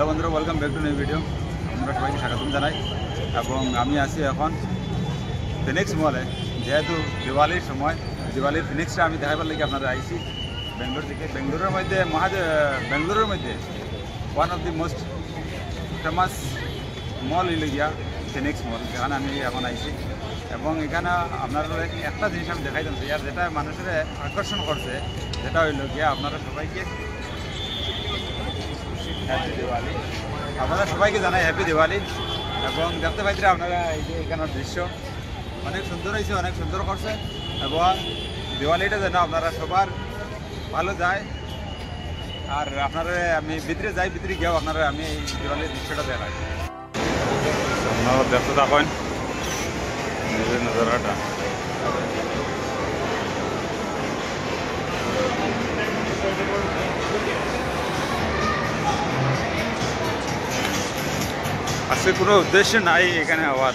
Hello বন্ধুরা, welcome back to new video. আমরা সবাইকে স্বাগতম জানাই এবং আমি আছি এখন ফিনিক্স মলে। যেহেতু দিওয়ালির সময়, দিওয়ালির ফিনিক্সটা আমি দেখাবার লাগে আপনারা আইছি বেঙ্গলোর থেকে। বেঙ্গলোরের মধ্যে one of the most famous mall হইল গিয়া ফিনিক্স মল, যেখানে আমি এখন আইছি। এবং এখানে আপনারা একটা জিনিস আমি দেখাই দিচ্ছি, আর যেটা মানুষের আকর্ষণ করছে, যেটা হইল গিয়া আপনারা সবাইকে হ্যাপি দিওয়ালি। আপনারা সবাইকে জানাই হ্যাপি দিওয়ালি। এবং দেখতে পাইতে আপনারা এই যে এখানের দৃশ্য অনেক সুন্দর হয়েছে, অনেক সুন্দর করছে। এবং দিওয়ালিটা যেন আপনারা সবার ভালো যায়। আর আপনারা আমি ভিতরে যাই, ভিতরে গিয়েও আপনারা আমি এই দিওয়ালির দৃশ্যটা দেখাই। আপনারা দেখতে থাকেন নিজের নজরাটা। আজকে কোনো উদ্দেশ্য নাই এখানে হওয়ার,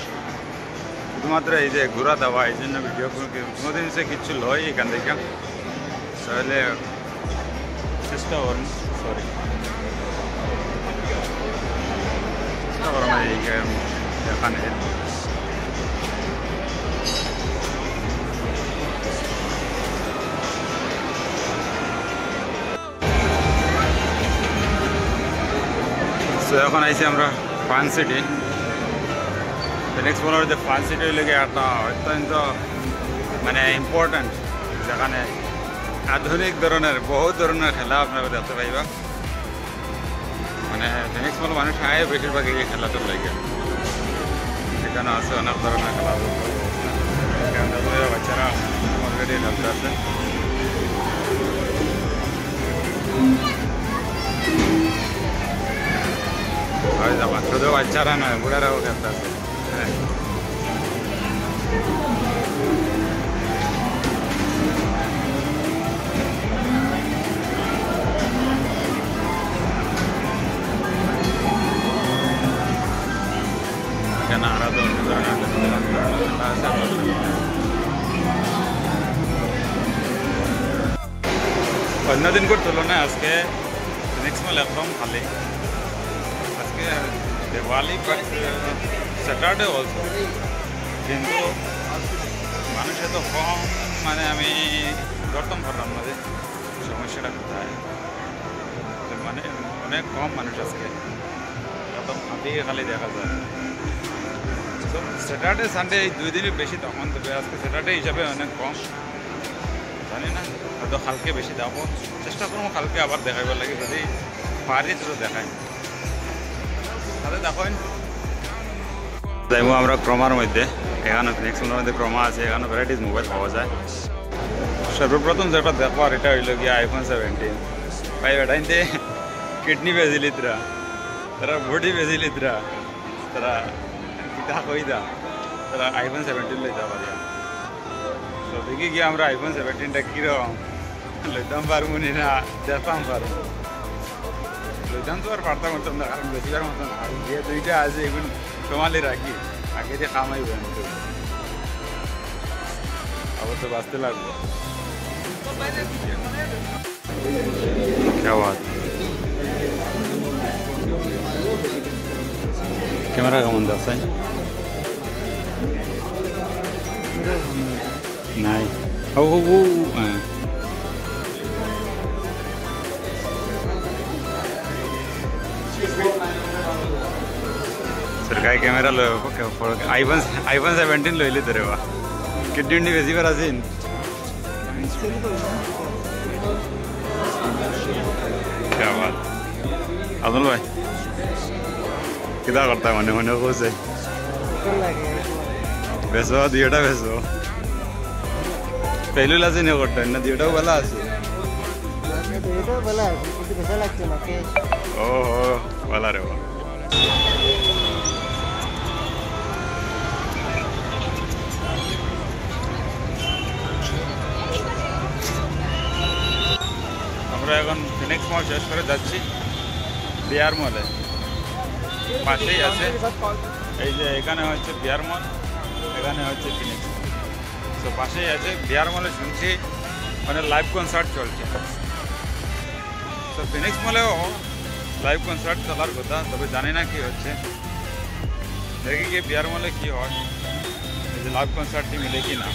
শুধুমাত্র এই যে ঘোরা দেওয়া, এই জন্য ভিডিও কোনোদিন সে কিচ্ছু লয় এখান থেকে। তাহলে চেষ্টা করুন, সরি চেষ্টা করুন এখানে। এখন আইছি আমরা ফান সিটি। ফিনিক্স মলের যে ফান সিটি লেগে একটা অত্যন্ত মানে ইম্পর্ট্যান্ট, যেখানে আধুনিক ধরনের বহু ধরনের খেলা আপনারা দেখতে পাইবা। মানে ফিনিক্স মল মানুষ আয় বেশিরভাগ এই খেলাটার লাগে। সেখানে আছে অনেক ধরনের খেলা, বাচ্চারা অলরেডি খেলতে আছে। শুধু বাচ্চারা নয়, বুড়ারাও খেলতে আছে। হ্যাঁ, এখানে আরো অন্যদিনকার তুলনায় আজকে ফিনিক্স মল একদম খালি। আজকে দিওয়ালি বাট স্যাটারডে অলসো, কিন্তু মানুষ এত কম, মানে আমি ধরতাম পারলাম না যে সমস্যাটা কোথায়। মানে অনেক কম মানুষ আজকে, একদম খালি দেখা যায়। তো স্যাটারডে সানডে এই দুই দিনই বেশি, তখন তবে আজকে স্যাটারডে হিসাবে অনেক কম। জানি না, হয়তো কালকে বেশি যাবো, চেষ্টা করবো কালকে আবার দেখাইবার লাগে, যদি পারি তো দেখাই। তাহলে দেখেন যাইব আমরা ক্রমার মধ্যে। এখানে ফিনিক্স মলের মধ্যে ক্রমা আছে, এখানে ভ্যারাইটিস মোবাইল পাওয়া যায়। সর্বপ্রথম যেটা দেখবার এটা হইল গিয়া আইফোন 17। ভাই বেটাইতে কিডনি বেজিলিতরা, তারা বডি বেজিলিতরা, তারা কিতা কইদা, তারা আইফোন 17 লইতে পারিয়া। তো দেখি গিয়ে আমরা আইফোন 17টা কীরকম লইতাম পারবো না, দেখতাম পারবো। লইতাম তো আর পারতাম করতাম না, কারণ বেশিবার মতন আর যে দুইটা আছে এগুলো সোমালি রাখি, আগে যে খামাইব আবার তো বাঁচতে লাগবে। ক্যামেরা কেমন যাচ্ছে? নাই सरकारी कैमरा लो आईफोन 17 लइले तरे वा किड्नी बेसी बार आसिन क्या बात। अब्दुल भाई कितना करता है मने मने खुश है? बेसो दियोटा बेसो पहलू लासे नहीं करता है ना, दियोटा वाला आसे ओहो वाला रे वा। আমরা এখন ফিনিক্স মল শেষ করে যাচ্ছি বিআর মলে। পাশেই আছে এই যে, এখানে হচ্ছে বিআর মল, এখানে হচ্ছে ফিনিক্স মল। তো পাশেই আছে বিআর মলে শুনছি মানে লাইভ কনসার্ট চলছে। তো ফিনিক্স মলেও লাইভ কনসার্ট চলার কথা, তবে জানি না কি হচ্ছে, দেখি কি বিয়ার মলে কি হয়, এই যে লাইভ কনসার্টটি মিলে কি না।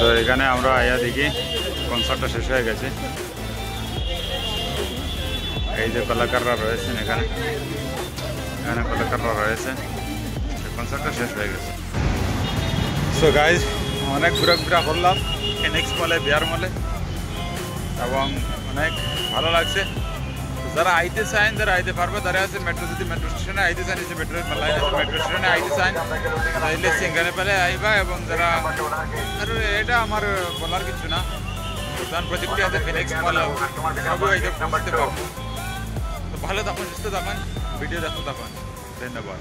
তো এখানে আমরা আয়া দেখি কনসার্টটা শেষ হয়ে গেছে, এই যে কলাকাররা রয়েছেন এখানে কলাকাররা রয়েছে, কনসার্টটা শেষ হয়ে গেছে। সো গাইজ অনেক ঘোরাঘুরা করলাম ফিনিক্স মলে, বিয়ার মলে, এবং অনেক ভালো লাগছে। যারা আইতে চান তারা আইতে পারবে, তারা আছে মেট্রো, যদি মেট্রো স্টেশনে আইতে চান, যে মেট্রো লাইন আছে মেট্রো স্টেশনে আইতে চান তাইলে সিঙ্গানে পেলে আইবা। এবং যারা আর এটা আমার বলার কিছু না, প্রধান প্রযুক্তি আছে ফিনিক্স মল, সবই আইতে পৌঁছতে পারবো। তো ভালো থাকুন, সুস্থ থাকুন, ভিডিও দেখতে থাকুন, ধন্যবাদ।